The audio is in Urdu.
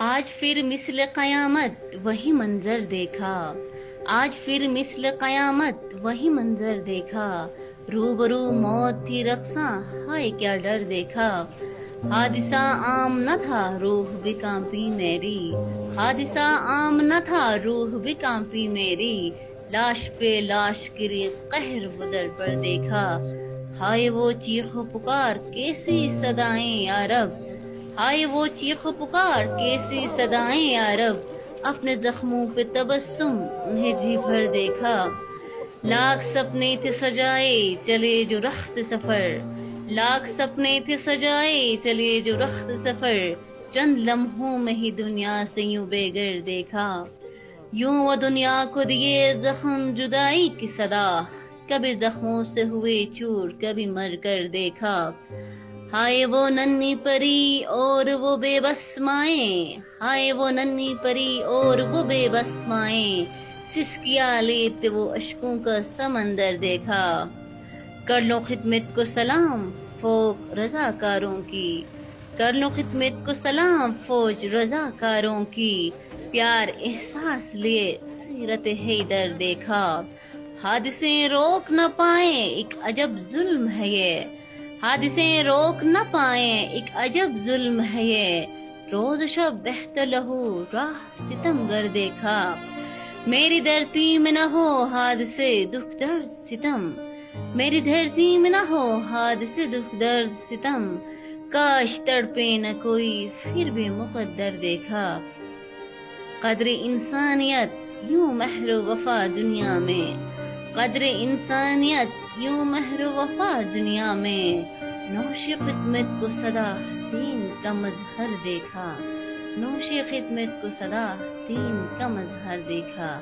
آج پھر مثل قیامت وہی منظر دیکھا، آج پھر مثل قیامت وہی منظر دیکھا، روبرو موت تھی رقصاں ہائے کیا ڈر دیکھا، حادثہ عام نہ تھا روح بھی کانپی میری، حادثہ عام نہ تھا روح بھی کانپی میری، لاش پہ لاش گری قہر بدر پر دیکھا، ہائے وہ چیخ و پکار کیسی صدائیں یا رب، ہائے وہ چیخ و پکار کیسی صدائیں یا رب، اپنے زخموں پہ تبسم انہیں جی بھر دیکھا، لاکھ سپنے تھے سجائے چلے جو رخت سفر، لاکھ سپنے تھے سجائے چلے جو رخت سفر، چند لمحوں میں ہی دنیا سے یوں بے گر دیکھا، یوں وہ دنیا کو دیے زخم جدائی کی صدا، کبھی زخموں سے ہوئے چور کبھی مر کر دیکھا، ہائے وہ ننھی پری اور وہ بے بس مائیں، ہائے وہ ننھی پری اور وہ بے بس مائیں، سسکیا لیتے وہ اشکوں کا سمندر دیکھا، کر لو خدمت کو سلام فوج رضاکاروں کی، کر لو خدمت کو سلام فوج رضاکاروں کی، پیار احساس لیے سیرت حیدر دیکھا، حادثے روک نہ پائیں ایک عجب ظلم ہے یہ، حادثے روک نہ پائیں ایک عجب ظلم ہے یہ، روز شب بہتا لہو راہ ستم گر دیکھا، میری دھرتی میں نہ ہو حادثے دکھ درد ستم، میری دھرتی میں نہ ہو حادثے دکھ درد ستم، کاش تڑپے نہ کوئی پھر بھی مقدر دیکھا، قدر انسانیت یوں مہر و وفا دنیا میں، قدر انسانیت یوں مہر و وفا دنیا میں، نوش خدمت کو صدا دین کا مظہر دیکھا، نوش خدمت کو صدا دین کا مظہر دیکھا۔